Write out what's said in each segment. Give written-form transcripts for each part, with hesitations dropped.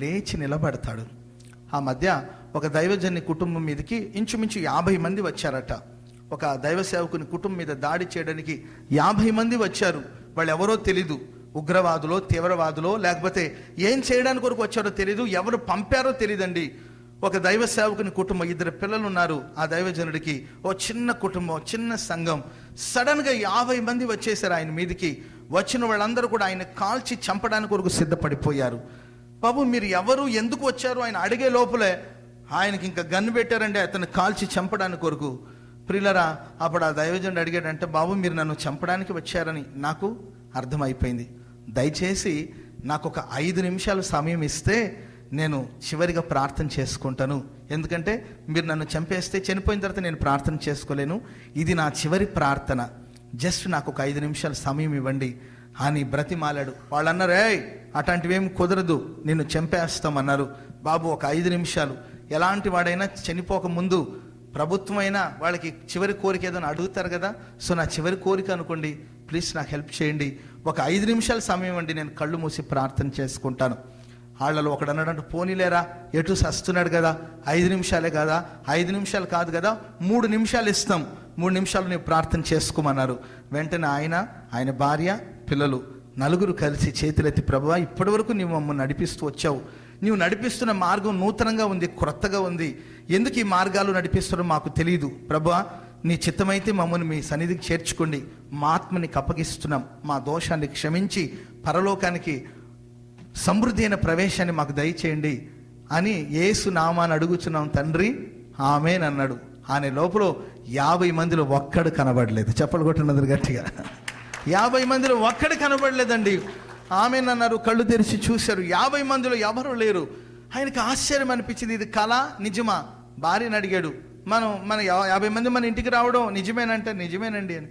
లేచి నిలబడతాడు. ఆ మధ్య ఒక దైవజన్ని కుటుంబం మీదకి ఇంచుమించు 50 మంది వచ్చారట. ఒక దైవ సేవకుని కుటుంబం మీద దాడి చేయడానికి 50 మంది వచ్చారు. వాళ్ళు ఎవరో తెలీదు, ఉగ్రవాదులో తీవ్రవాదులో లేకపోతే ఏం చేయడానికి కొరకు వచ్చారో తెలీదు, ఎవరు పంపారో తెలియదండి. ఒక దైవ సేవకుని కుటుంబం, 2 పిల్లలు ఉన్నారు. ఆ దైవజనుడికి ఓ చిన్న కుటుంబం, చిన్న సంఘం. సడన్గా 50 మంది వచ్చేసారు ఆయన మీదకి. వచ్చిన వాళ్ళందరూ కూడా ఆయన కాల్చి చంపడానికి కొరకు సిద్ధపడిపోయారు. బాబు మీరు ఎవరు, ఎందుకు వచ్చారు ఆయన అడిగే లోపలే ఆయనకి ఇంకా గన్ను పెట్టారండి అతను కాల్చి చంపడానికి కొరకు. ప్రియులరా, అప్పుడు ఆ దైవజనుడు అడిగాడంటే, బాబు మీరు నన్ను చంపడానికి వచ్చారని నాకు అర్థమైపోయింది. దయచేసి నాకు ఒక 5 నిమిషాలు సమయం ఇస్తే నేను చివరిగా ప్రార్థన చేసుకుంటాను. ఎందుకంటే మీరు నన్ను చంపేస్తే చనిపోయిన తర్వాత నేను ప్రార్థన చేసుకోలేను. ఇది నా చివరి ప్రార్థన. జస్ట్ నాకు ఒక 5 నిమిషాలు సమయం ఇవ్వండి అని బ్రతిమాలాడు. వాళ్ళు అన్నారు, ఏయ్ అట్లాంటివేమి కుదరదు, నిన్ను చంపేస్తామన్నారు. బాబు ఒక 5 నిమిషాలు, ఎలాంటి వాడైనా చనిపోక ముందు ప్రభుత్వమైనా వాళ్ళకి చివరి కోరిక ఏదైనా అడుగుతారు కదా. సో నా చివరి కోరిక అనుకోండి, ప్లీజ్ నాకు హెల్ప్ చేయండి, ఒక 5 నిమిషాలు సమయం అండి, నేను కళ్ళు మూసి ప్రార్థన చేసుకుంటాను. వాళ్ళలో ఒకడు అన్నాడంటే, పోనీలేరా ఎటు సస్తున్నాడు కదా, 5 నిమిషాలే కదా, 5 నిమిషాలు కాదు కదా, 3 నిమిషాలు ఇస్తాం, 3 నిమిషాలు నీవు ప్రార్థన చేసుకోమన్నారు. వెంటనే ఆయన భార్య పిల్లలు 4 కలిసి చేతులెత్తి, ప్రభువా ఇప్పటి వరకు నీవు మమ్మల్ని నడిపిస్తూ వచ్చావు, నీవు నడిపిస్తున్న మార్గం నూతనంగా ఉంది, క్రొత్తగా ఉంది, ఎందుకు ఈ మార్గాలు నడిపిస్తున్నారో మాకు తెలియదు. ప్రభువా నీ చిత్తమైతే మమ్మల్ని మీ సన్నిధికి చేర్చుకోండి, మా ఆత్మని కప్పగిస్తున్నాం, మా దోషాన్ని క్షమించి పరలోకానికి సమృద్ధి అయిన ప్రవేశాన్ని మాకు దయచేయండి అని యేసు నామాన్ని అడుగుచున్నాం తండ్రి, ఆమేన్ అన్నాడు. ఆయన లోపల 50 మందిలో ఒక్కడు కనబడలేదు. చెప్పలు కొట్టినది గట్టిగా. 50 మందిలో ఒక్కడు కనబడలేదండి. ఆమేన్ అన్నారు. కళ్ళు తెరిచి చూశారు, 50 మందిలో ఎవరు లేరు. ఆయనకు ఆశ్చర్యం అనిపించింది, ఇది కళ నిజమా? భార్యని అడిగాడు, మన 50 మంది మన ఇంటికి రావడం నిజమేనంటే నిజమేనండి అని.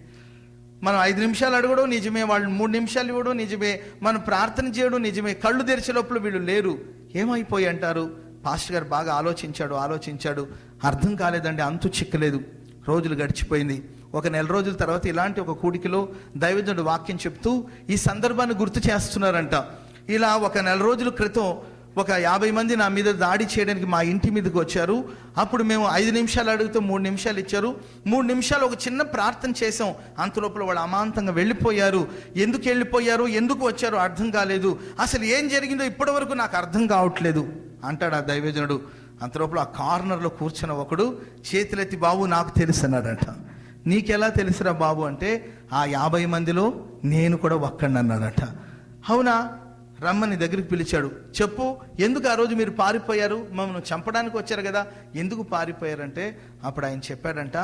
మనం 5 నిమిషాలు అడగడం నిజమే, వాళ్ళు 3 నిమిషాలు ఇవ్వడం నిజమే, మనం ప్రార్థన చేయడం నిజమే. కళ్ళు తెరిచే లోపల వీళ్ళు లేరు, ఏమైపోయి అంటారు? పాస్టర్ గారు బాగా ఆలోచించాడు, అర్థం కాలేదండి, అంతు చిక్కలేదు. రోజులు గడిచిపోయింది. ఒక 1 రోజుల తర్వాత ఇలాంటి ఒక కూడికలో దైవజనుడు వాక్యం చెప్తూ ఈ సందర్భాన్ని గుర్తు చేస్తున్నారంట. ఇలా ఒక 1 రోజుల క్రితం ఒక 50 మంది నా మీద దాడి చేయడానికి మా ఇంటి మీదకి వచ్చారు. అప్పుడు మేము 5 నిమిషాలు అడిగితే 3 నిమిషాలు ఇచ్చారు. 3 నిమిషాలు ఒక చిన్న ప్రార్థన చేసాం. అంతలోపల వాళ్ళు అమాంతంగా వెళ్ళిపోయారు. ఎందుకు వెళ్ళిపోయారు, ఎందుకు వచ్చారో అర్థం కాలేదు, అసలు ఏం జరిగిందో ఇప్పటి వరకు నాకు అర్థం కావట్లేదు అంటాడు ఆ దైవజనుడు. అంతలోపల ఆ కార్నర్లో కూర్చున్న ఒకడు చేతులెత్తి, బాబు నాకు తెలుసు అన్నాడట. నీకెలా తెలుసురా బాబు అంటే, ఆ 50 మందిలో నేను కూడా ఒక్కడిని అన్నాడట. అవునా, రమ్మని దగ్గరికి పిలిచాడు. చెప్పు, ఎందుకు ఆ రోజు మీరు పారిపోయారు, మమ్మల్ని చంపడానికి వచ్చారు కదా, ఎందుకు పారిపోయారంటే అప్పుడు ఆయన చెప్పాడంట,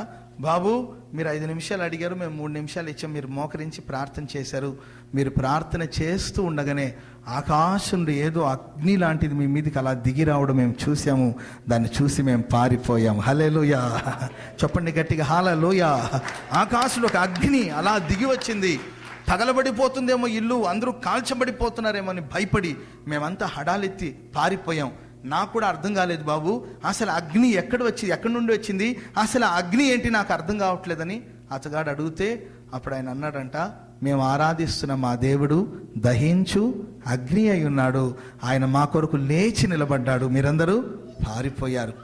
బాబు మీరు 5 నిమిషాలు అడిగారు, మేము 3 నిమిషాలు ఇచ్చాం, మీరు మోకరించి ప్రార్థన చేశారు. మీరు ప్రార్థన చేస్తూ ఉండగానే ఆకాశం నుండి ఏదో అగ్ని లాంటిది మీ మీదకి అలా దిగి రావడం మేము చూసాము, దాన్ని చూసి మేము పారిపోయాము. హల్లెలూయా చెప్పండి గట్టిగా, హల్లెలూయా. ఆకాశంలో ఒక అగ్ని అలా దిగి వచ్చింది. తగలబడిపోతుందేమో ఇల్లు, అందరూ కాల్చబడిపోతున్నారేమో అని భయపడి మేమంతా హడాలెత్తి పారిపోయాం. నాకు కూడా అర్థం కాలేదు బాబు, అసలు అగ్ని ఎక్కడి నుండి వచ్చింది, అసలు ఆ అగ్ని ఏంటి నాకు అర్థం కావట్లేదని అతగాడు అడిగితే అప్పుడు ఆయన అన్నాడంట, మేము ఆరాధిస్తున్న మా దేవుడు దహించు అగ్ని అయి ఉన్నాడు, ఆయన మా కొరకు లేచి నిలబడ్డాడు, మీరందరూ పారిపోయారు.